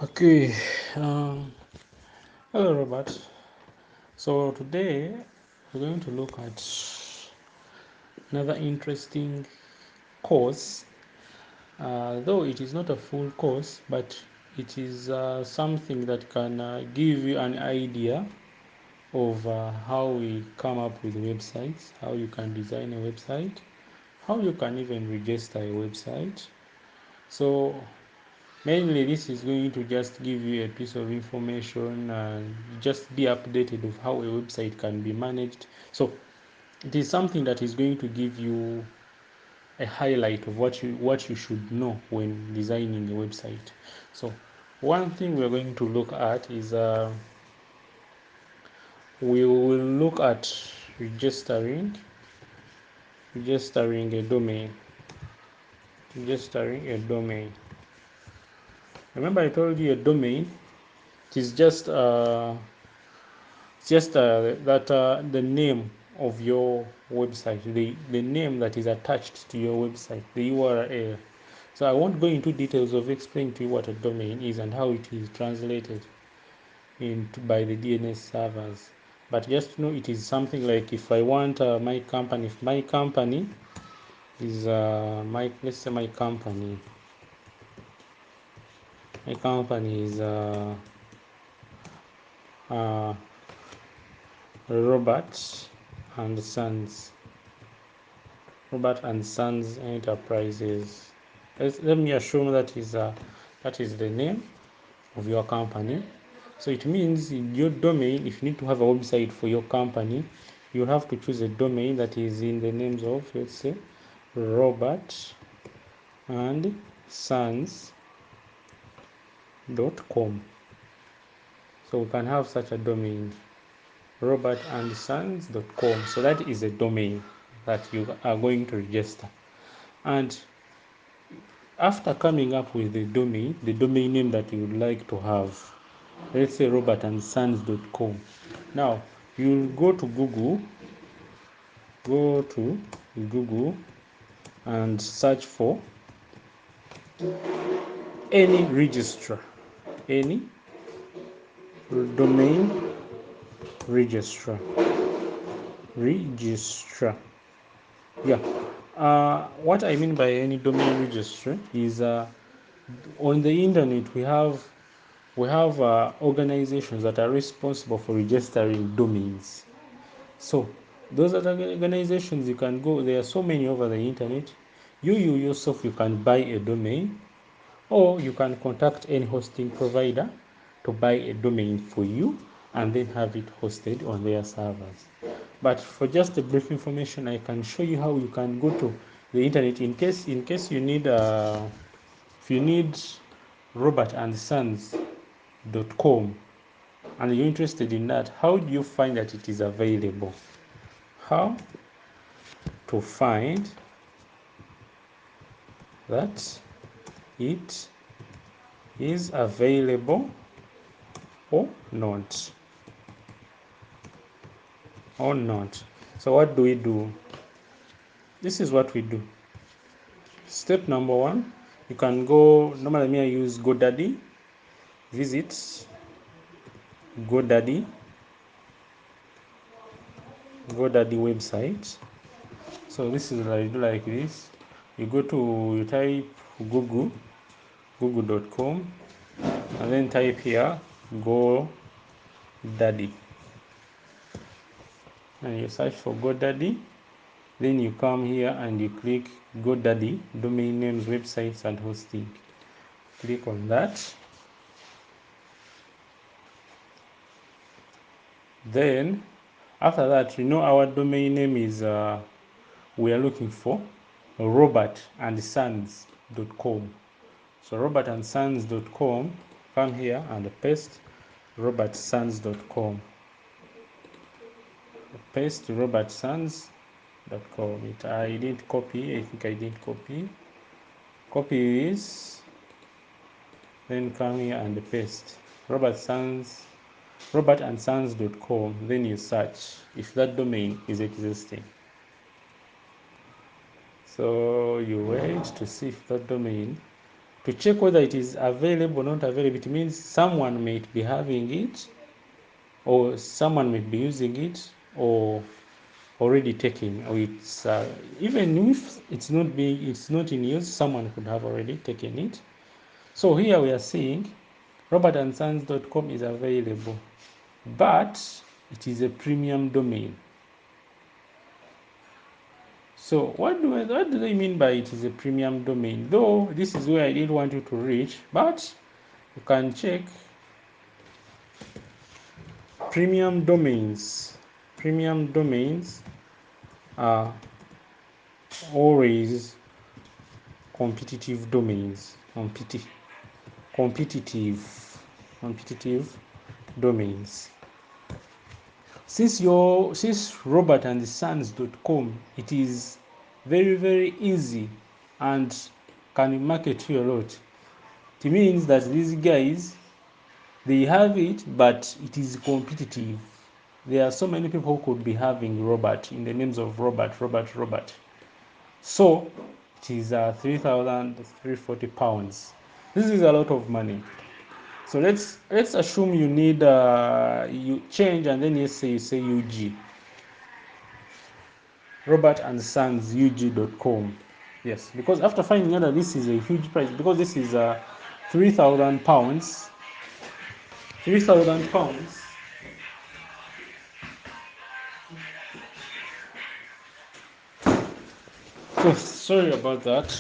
Okay, hello Robert. So today we're going to look at another interesting course, though it is not a full course, but it is something that can give you an idea of how we come up with websites, how you can design a website, how you can even register a website. So mainly this is going to just give you a piece of information and just be updated of how a website can be managed. So it is something that is going to give you a highlight of what you should know when designing a website. So one thing we're going to look at is we will look at registering a domain. Registering a domain. Remember I told you a domain, it is just that the name of your website, the name that is attached to your website, the URL. So I won't go into details of explaining to you what a domain is and how it is translated by the DNS servers, but just know it is something like if I want my company, if my company is let's say my company is uh, Robert and Sons Robert and Sons Enterprises. Let me assume that is the name of your company. So it means in your domain, if you need to have a website for your company, you have to choose a domain that is in the names of, let's say, Robert and Sons.com. So we can have such a domain, robertandsons.com. So that is a domain that you are going to register. And after coming up with the domain name that you would like to have, let's say robertandsons.com. Now you'll go to Google and search for any registrar, any domain registrar, registrar. Yeah. What I mean by any domain registrar is on the internet we have organizations that are responsible for registering domains. So those are organizations you can go. There are so many over the internet. You yourself you can buy a domain, or you can contact any hosting provider to buy a domain for you and then have it hosted on their servers. But for just a brief information, I can show you how you can go to the internet in case you need if you need robertandsons.com and you're interested in that. How do you find that it is available? How to find that it is available or not, so what do we do? This is what we do. Step number one, you can go, normally me I use GoDaddy. Visit GoDaddy website. So this is what I do, like this. You type google.com, and then type here GoDaddy, and you search for GoDaddy. Then you come here and you click GoDaddy domain names, websites and hosting. Click on that. Then after that, our domain name is we are looking for robertandsons.com. So robertandsons.com, come here and paste robertsons.com. Paste robertsons.com. I didn't copy. I think I didn't copy. Copy this. Then come here and paste robertandsons.com. Then you search if that domain is existing. So you wait to see if that domain To check whether it is available or not available, it means someone might be having it, or someone might be using it, or already taken, or it's even if it's not in use, someone could have already taken it. So here we are seeing robertandsons.com is available, but it is a premium domain. So what do they mean by it is a premium domain? Though this is where I didn't want you to reach, but you can check premium domains. Premium domains are always competitive domains. Competitive domains. Since robertandsons.com, it is very easy and can market you a lot. It means that these guys, they have it, but it is competitive. There are so many people who could be having Robert in the names of Robert. So it is 3,340 pounds. This is a lot of money. So let's assume you need you change, and then you say UG, robertandsonsug.com. Yes, because after finding out that this is a huge price, because this is 3,000 pounds, 3,000 pounds. So sorry about that.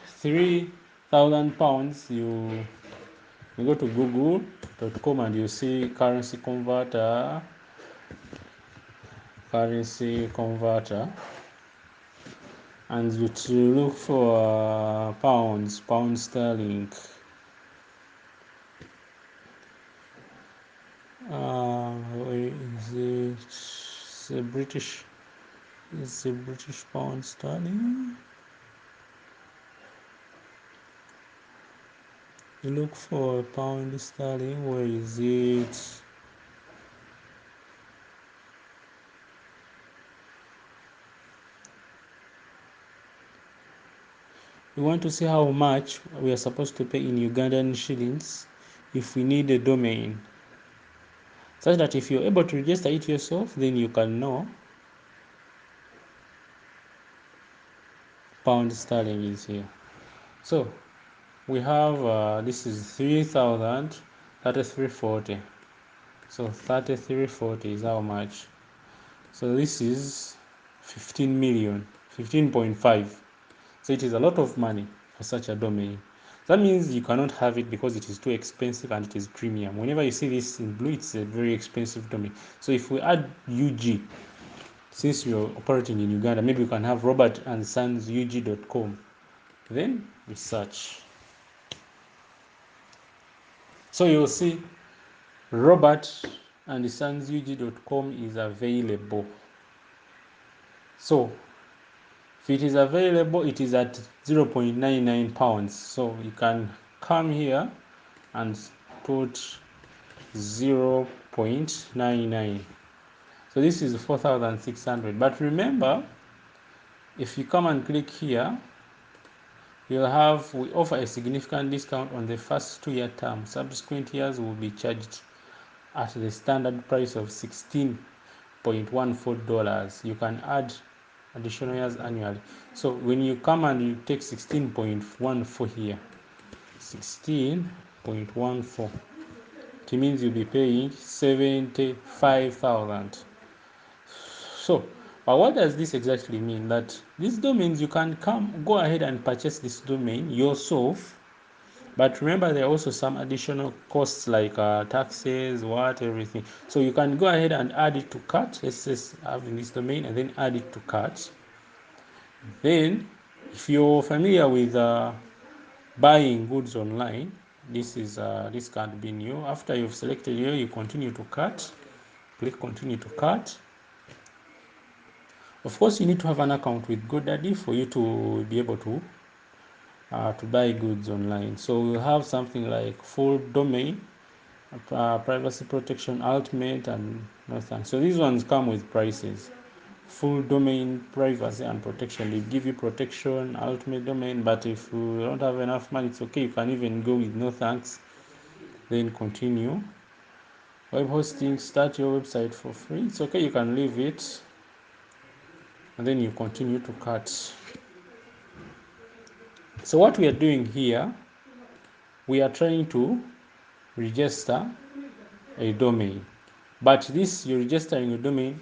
3,000 pounds. You go to google.com and you see currency converter, and you to look for pound sterling. Where is it? It's a British pound sterling. You look for pound sterling. Where is it? We want to see how much we are supposed to pay in Ugandan shillings if we need a domain, such that if you're able to register it yourself, then you can know pound sterling is here. So we have this is 3,033.40. So 33.40 is how much? So this is 15 million, 15.5. So it is a lot of money for such a domain. That means you cannot have it because it is too expensive and it is premium. Whenever you see this in blue, it's a very expensive domain. So if we add UG, since you're operating in Uganda, maybe you can have robertandsonsug.com. Then we search. So you'll see robertandsonsug.com is available. So if it is available, it is at 0.99 pounds. So you can come here and put 0.99. So this is 4,600. But remember, if you come and click here, we offer a significant discount on the first 2-year term. Subsequent years will be charged at the standard price of $16.14. You can add additional years annually. So when you come and you take 16.14 here, 16.14, it means you'll be paying 75,000. So but what does this exactly mean? That these domains, you can go ahead and purchase this domain yourself, but remember there are also some additional costs like taxes, everything. So you can go ahead and add it to cart. Let's just having this domain and then add it to cart. Then if you're familiar with buying goods online, this can't be new. After you've selected here, you continue to cart, click continue to cart. Of course, you need to have an account with GoDaddy for you to be able to buy goods online. So we'll have something like full domain, privacy protection, ultimate, and nothing. So these ones come with prices. full domain privacy and protection. They give you protection, ultimate domain, but if you don't have enough money, it's okay. You can even go with no thanks, then continue. Web hosting, start your website for free. It's okay, you can leave it, and then you continue to cut. So what we are doing here, we are trying to register a domain, but this, you're registering a domain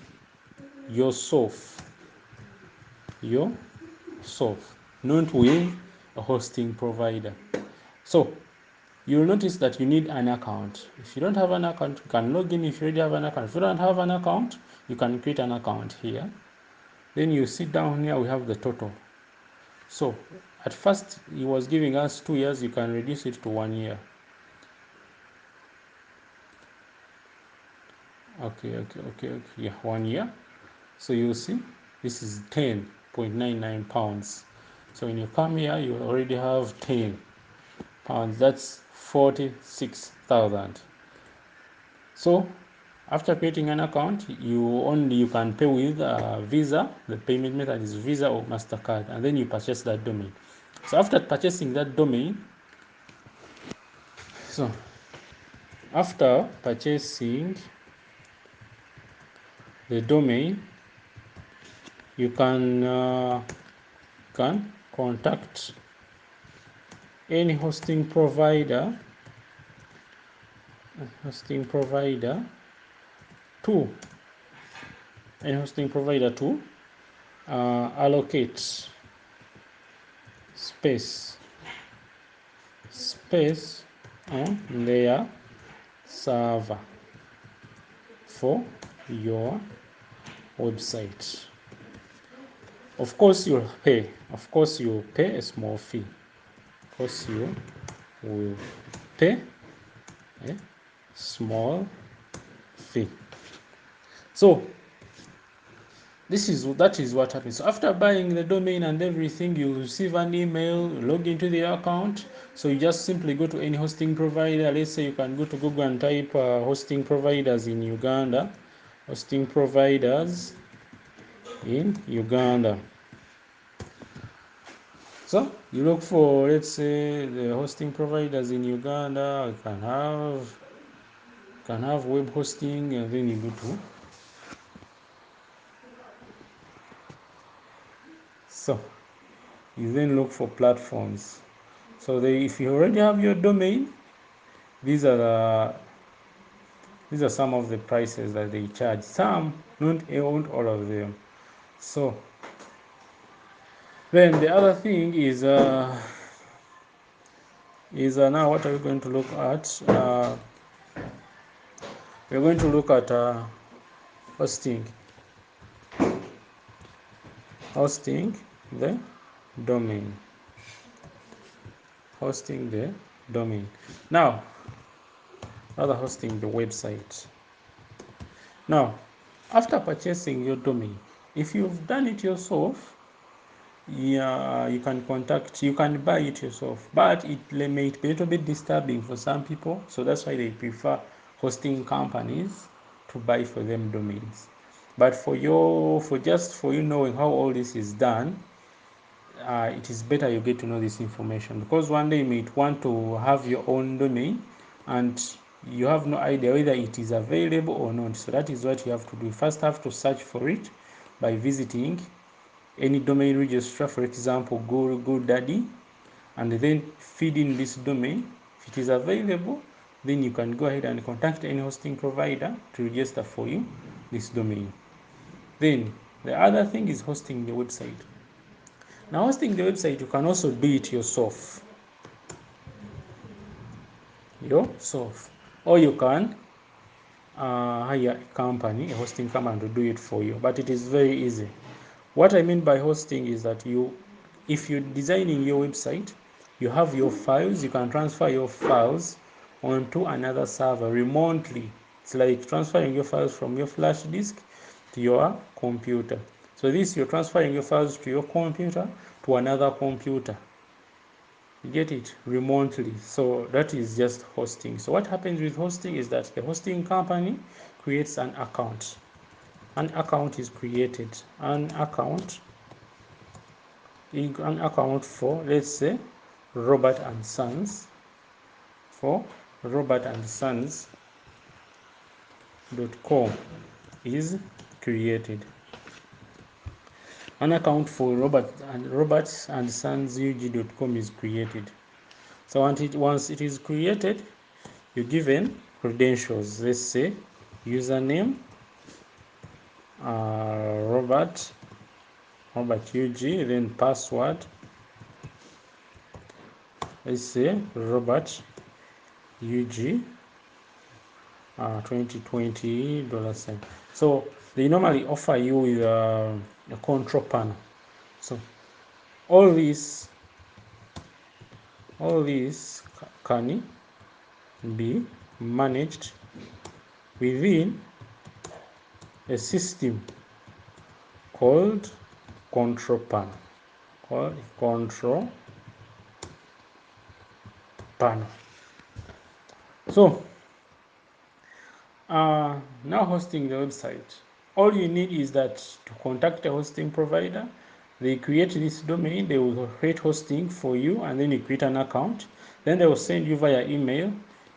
yourself, not with a hosting provider. So you'll notice that you need an account. If you don't have an account, you can log in. If you already have an account, if you don't have an account, you can create an account here. Then you see down here, we have the total. So at first he was giving us 2 years. You can reduce it to 1 year. Okay, yeah, 1 year. So you see this is 10.99 pounds. So when you come here, you already have 10 pounds. That's 46,000. So after creating an account, you can pay with Visa. The payment method is Visa or MasterCard, and then you purchase that domain. So after purchasing that domain, so after purchasing the domain, you can contact any hosting provider to allocate space on their server for your website. Of course you'll pay a small fee. Of course you will pay a small fee. So that is what happens. So after buying the domain and everything, you receive an email, log into the account. So you just simply go to any hosting provider. Let's say you can go to Google and type hosting providers in Uganda. Hosting providers in Uganda. So you look for, let's say, the hosting providers in Uganda. You can have web hosting, and then you go to, so you then look for platforms. So if you already have your domain, these are some of the prices that they charge. Some, not all of them. So then the other thing is now what are we going to look at? We're going to look at hosting the domain. Hosting the domain. Now, rather hosting the website. Now, after purchasing your domain, if you've done it yourself, yeah, you can buy it yourself, but it may be a little bit disturbing for some people, so that's why they prefer hosting companies to buy for them domains. But for you knowing how all this is done, it is better you get to know this information, because one day you might want to have your own domain and you have no idea whether it is available or not. So that is what you have to do. You first have to search for it by visiting any domain registrar, for example GoDaddy, and then feed in this domain. If it is available, then you can go ahead and contact any hosting provider to register for you this domain. Then the other thing is hosting the website. Now, hosting the website, you can also do it yourself, or you can hire a company, a hosting company, to do it for you. But it is very easy. What I mean by hosting is that if you're designing your website, you have your files, you can transfer your files onto another server remotely. It's like transferring your files from your flash disk to your computer. So you're transferring your files to your computer to another computer. You get it? Remotely. So that is just hosting. So what happens with hosting is that the hosting company creates an account. an account is created. An account for, let's say, Robert and Sons, for robertandsons.com is created. An account for robertsandsonsug.com is created. So once it is created, you're given credentials. Let's say username Robert UG, then password, let's say Robert UG 2020 $. So they normally offer you with a control panel. So all these can be managed within a system called control panel. So now hosting the website, all you need is that to contact a hosting provider. They create this domain, they will create hosting for you, and then you create an account. Then they will send you via email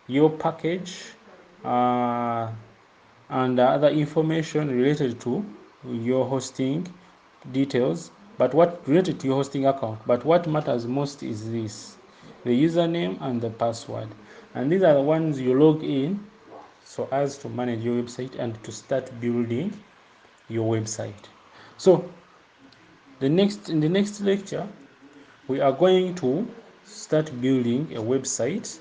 your package and other information related to your hosting details, but what related to your hosting account. But what matters most is this: the username and the password. And these are the ones you log in so as to manage your website and to start building your website. So in the next lecture, we are going to start building a website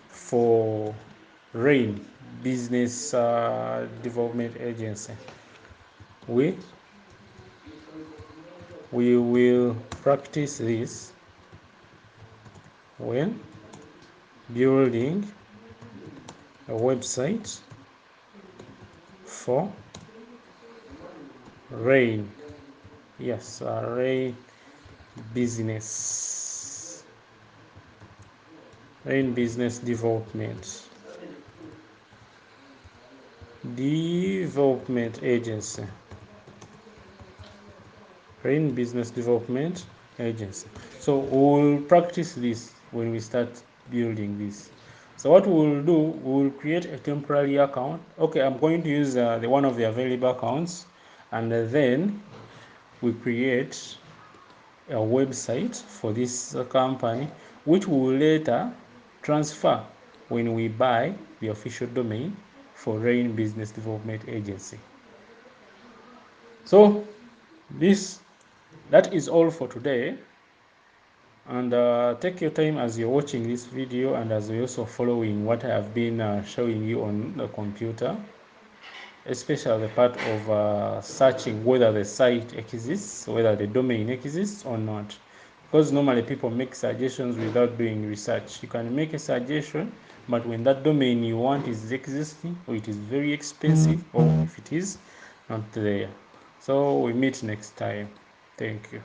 for RAIN, Business Development Agency. We will practice this when building a website for RAIN. Yes, RAIN Business Development Agency. RAIN Business Development Agency. So we'll practice this when we start building this. So what we'll do, we'll create a temporary account. Okay, I'm going to use the one of the available accounts, and then we create a website for this company, which we will later transfer when we buy the official domain for RAIN Business Development Agency. So that is all for today. And take your time as you're watching this video and as you're also following what I have been showing you on the computer, especially the part of searching whether the site exists, whether the domain exists or not. Because normally people make suggestions without doing research. You can make a suggestion, but when that domain you want is existing, or it is very expensive, or if it is not there. So we meet next time. Thank you.